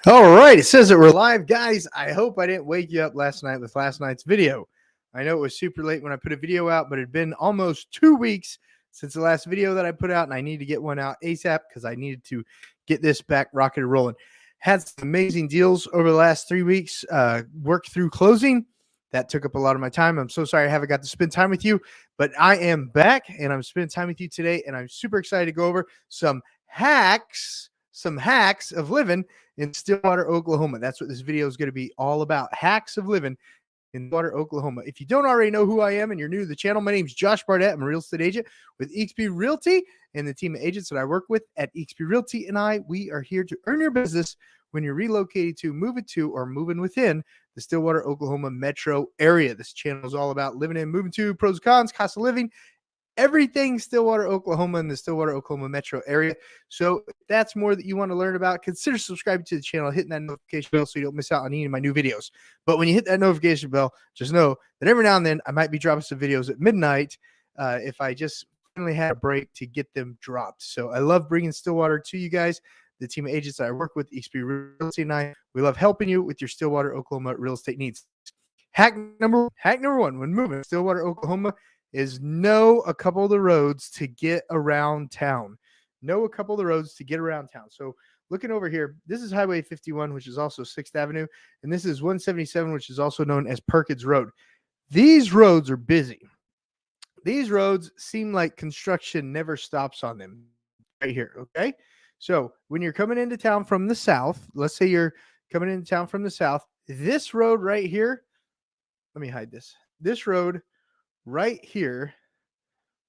All right, it says that we're live, guys. I hope I didn't wake you up last night with last night's video. I know it was super late when I put a video out, but it had been almost 2 weeks since the last video that I put out, and I need to get one out ASAP because I needed to get this back rocketed rolling. Had some amazing deals over the last 3 weeks, worked through closing. That took up a lot of my time. I'm so sorry I haven't got to spend time with you, but I am back and I'm spending time with you today, and I'm super excited to go over some hacks of living in Stillwater, Oklahoma. That's what this video is going to be all about. Hacks of living in Stillwater, Oklahoma. If you don't already know who I am and you're new to the channel, my name is Josh Bardette. I'm a real estate agent with eXp Realty and the team of agents that I work with at eXp Realty. And we are here to earn your business when you're relocating to, moving to, or moving within the Stillwater, Oklahoma metro area. This channel is all about living in, moving to, pros, cons, cost of living, everything Stillwater, Oklahoma, and the Stillwater, Oklahoma metro area. So if that's more that you want to learn about, consider subscribing to the channel, hitting that notification bell so you don't miss out on any of my new videos. But when you hit that notification bell, just know that every now and then I might be dropping some videos at midnight if I just finally had a break to get them dropped. So I love bringing Stillwater to you guys. The team of agents that I work with, eXp Realty, and we love helping you with your Stillwater, Oklahoma real estate needs. Hack number one when moving to Stillwater, Oklahoma is know a couple of the roads to get around town. Know a couple of the roads to get around town. So looking over here, this is Highway 51, which is also 6th Avenue, and this is 177, which is also known as Perkins Road. These roads are busy. These roads seem like construction never stops on them right here, okay? So when you're coming into town from the south, let's say you're coming into town from the south, this road right here, let me hide this. This road right here,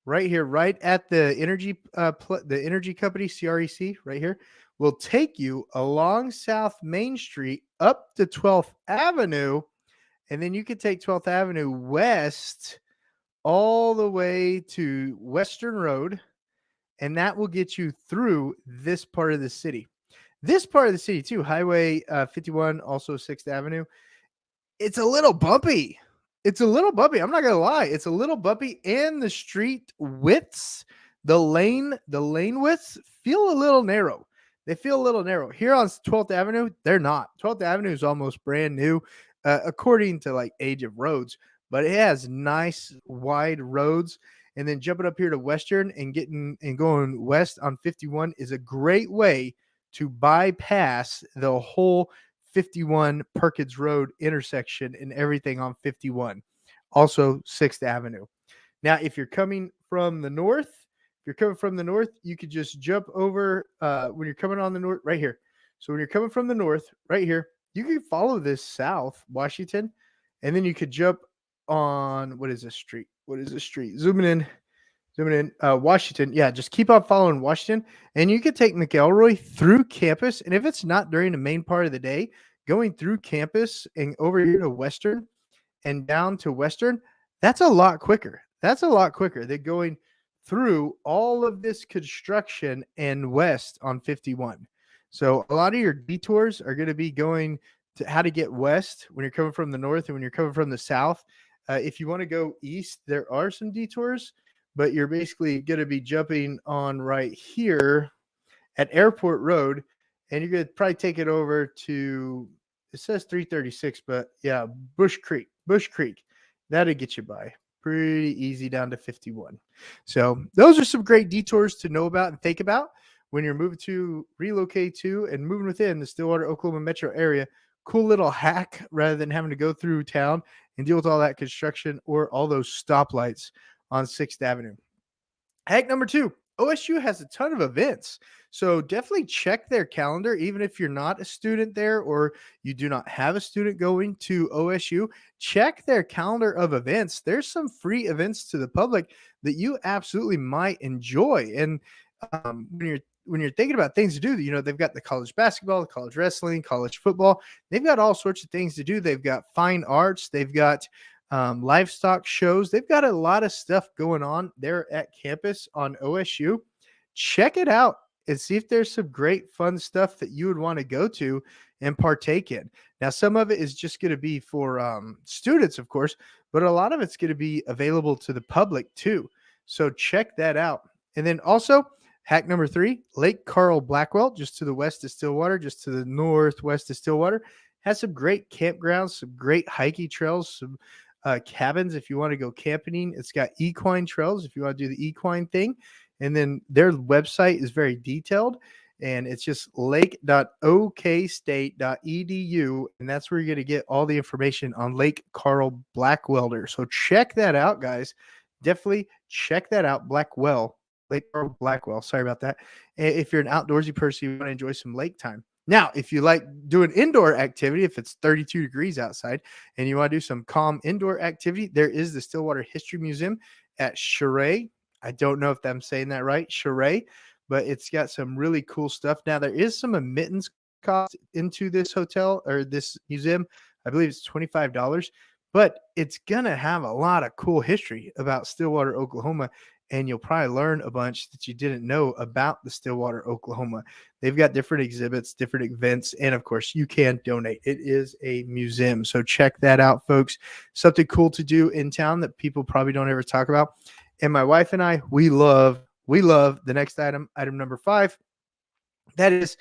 right at the energy company, CREC, right here, will take you along South Main Street up to 12th Avenue, and then you can take 12th Avenue west all the way to Western Road, and that will get you through this part of the city. This part of the city too, Highway 51, also 6th Avenue, it's a little bumpy. I'm not going to lie. It's a little bumpy, and the street widths, the lane widths feel a little narrow. They feel a little narrow. Here on 12th Avenue, they're not. 12th Avenue is almost brand new, according to like age of roads, but it has nice wide roads. And then jumping up here to Western and going west on 51 is a great way to bypass the whole 51 Perkins Road intersection and everything on 51. Also 6th Avenue. Now, if you're coming from the north, you could just jump over when you're coming on the north right here. So when you're coming from the north right here, you can follow this south, Washington, and then you could jump on what is this street? Zooming in, Washington. Yeah, just keep on following Washington, and you could take McElroy through campus. And if it's not during the main part of the day, going through campus and over here to Western and down to Western, that's a lot quicker. Than going through all of this construction and west on 51. So a lot of your detours are going to be going to how to get west when you're coming from the north and when you're coming from the south. If you want to go east, there are some detours, but you're basically going to be jumping on right here at Airport Road, and you're going to probably take it over to, it says 336, but yeah, Bush Creek. That'll get you by pretty easy down to 51. So those are some great detours to know about and think about when you're moving to, relocate to, and moving within the Stillwater, Oklahoma metro area. Cool little hack rather than having to go through town and deal with all that construction or all those stoplights on 6th Avenue. Hack number 2, OSU has a ton of events. So definitely check their calendar, even if you're not a student there or you do not have a student going to OSU. Check their calendar of events. There's some free events to the public that you absolutely might enjoy. And when you're thinking about things to do, they've got the college basketball, the college wrestling, college football. They've got all sorts of things to do. They've got fine arts. They've got livestock shows. They've got a lot of stuff going on there at campus on OSU. Check it out and see if there's some great fun stuff that you would want to go to and partake in. Now, some of it is just going to be for students, of course, but a lot of it's going to be available to the public too. So check that out. And then also, Hack number 3, Lake Carl Blackwell, just to the west of Stillwater, just to the northwest of Stillwater, has some great campgrounds, some great hiking trails, some cabins if you want to go camping. It's got equine trails if you want to do the equine thing. And then their website is very detailed, and it's just lake.okstate.edu. And that's where you're going to get all the information on Lake Carl Blackwelder. So check that out, guys. Definitely check that out. Lake Carl Blackwell. Sorry about that. If you're an outdoorsy person, you want to enjoy some lake time. Now, if you like doing indoor activity, if it's 32 degrees outside and you want to do some calm indoor activity, there is the Stillwater History Museum at Sheerar. I don't know if I'm saying that right, Sheerar, but it's got some really cool stuff. Now, there is some admittance cost into this hotel or this museum. I believe it's $25, but it's going to have a lot of cool history about Stillwater, Oklahoma. And you'll probably learn a bunch that you didn't know about the Stillwater, Oklahoma. They've got different exhibits, different events, and of course, you can donate. It is a museum, so check that out, folks. Something cool to do in town that people probably don't ever talk about. And my wife and I, we love the next item number 5. That is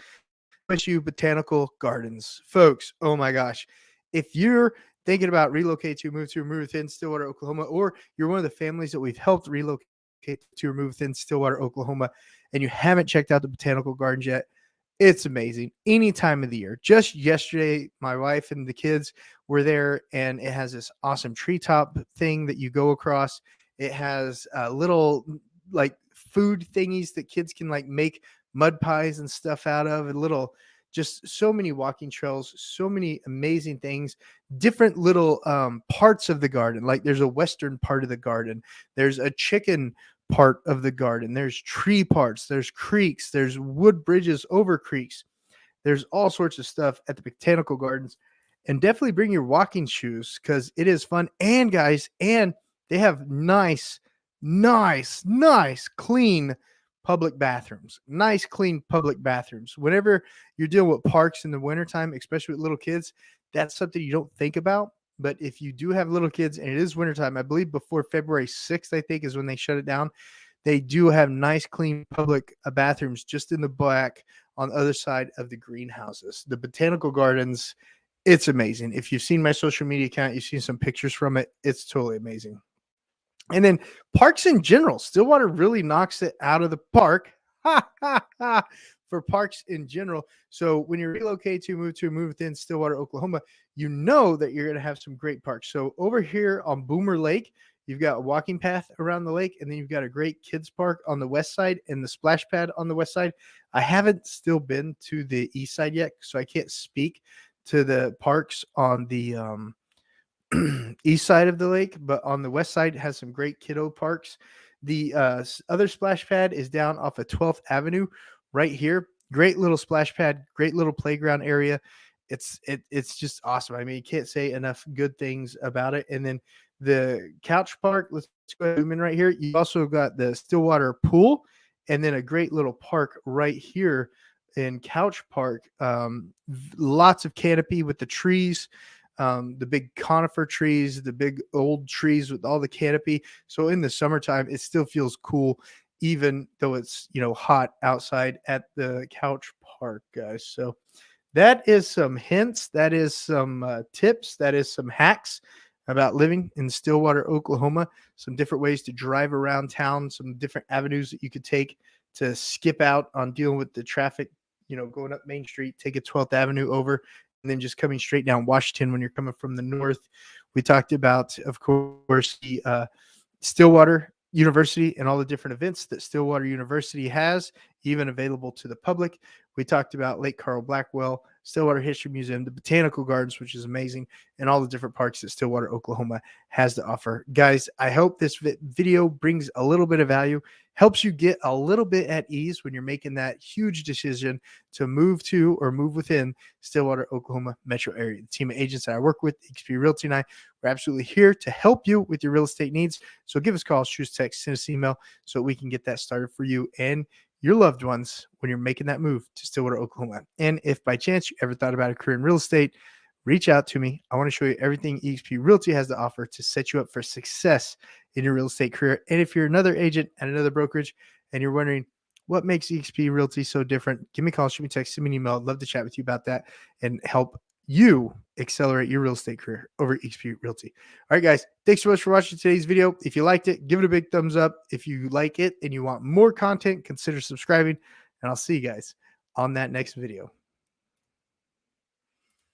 OSU Botanical Gardens, folks. Oh my gosh, if you're thinking about relocate to, move within Stillwater, Oklahoma, or you're one of the families that we've helped relocate to or move within Stillwater, Oklahoma, and you haven't checked out the Botanical Gardens yet, it's amazing. Any time of the year. Just yesterday, my wife and the kids were there, and it has this awesome treetop thing that you go across. It has little like food thingies that kids can like make mud pies and stuff out of, and little, just so many walking trails, so many amazing things, different little parts of the garden. Like there's a western part of the garden, there's a chicken part of the garden, there's tree parts, there's creeks, there's wood bridges over creeks, there's all sorts of stuff at the Botanical Gardens. And definitely bring your walking shoes because it is fun. And guys, and they have nice, clean public bathrooms. Nice, clean public bathrooms. Whenever you're dealing with parks in the wintertime, especially with little kids, that's something you don't think about. But if you do have little kids and it is wintertime, I believe before February 6th, I think is when they shut it down. They do have nice, clean public bathrooms just in the back on the other side of the greenhouses. The Botanical Gardens, it's amazing. If you've seen my social media account, you've seen some pictures from it. It's totally amazing. And then parks in general, Stillwater really knocks it out of the park for parks in general. So when you relocate to move within Stillwater, Oklahoma, you know that you're going to have some great parks. So over here on Boomer Lake, you've got a walking path around the lake, and then you've got a great kids park on the west side and the splash pad on the west side. I haven't still been to the east side yet, so I can't speak to the parks on the east side of the lake, but on the west side has some great kiddo parks. The other splash pad is down off of 12th Avenue right here. Great little splash pad, great little playground area. It's just awesome. I mean, you can't say enough good things about it. And then the couch park, let's go ahead and zoom in right here. You also got the Stillwater pool, and then a great little park right here in Couch Park. Lots of canopy with the trees, the big conifer trees, the big old trees with all the canopy. So in the summertime, it still feels cool, even though it's, hot outside at the Couch Park, guys. So that is some hints. That is some tips. That is some hacks about living in Stillwater, Oklahoma. Some different ways to drive around town, some different avenues that you could take to skip out on dealing with the traffic, going up Main Street, take a 12th Avenue over, and then just coming straight down Washington when you're coming from the north. We talked about, of course, the Stillwater University and all the different events that Stillwater University has, even available to the public. We talked about Lake Carl Blackwell, Stillwater History Museum, the Botanical Gardens, which is amazing, and all the different parks that Stillwater, Oklahoma has to offer. Guys, I hope this video brings a little bit of value, helps you get a little bit at ease when you're making that huge decision to move to or move within Stillwater, Oklahoma metro area. The team of agents that I work with, XP Realty, and I, we're absolutely here to help you with your real estate needs. So give us a call, shoot us a text, send us an email so we can get that started for you and your loved ones when you're making that move to Stillwater, Oklahoma. And if by chance you ever thought about a career in real estate, reach out to me. I want to show you everything eXp Realty has to offer to set you up for success in your real estate career. And if you're another agent at another brokerage and you're wondering, what makes eXp Realty so different, give me a call, shoot me a text, send me an email. I'd love to chat with you about that and help you accelerate your real estate career over eXp Realty. All right, guys, thanks so much for watching today's video. If you liked it, give it a big thumbs up. If you like it and you want more content, consider subscribing, and I'll see you guys on that next video.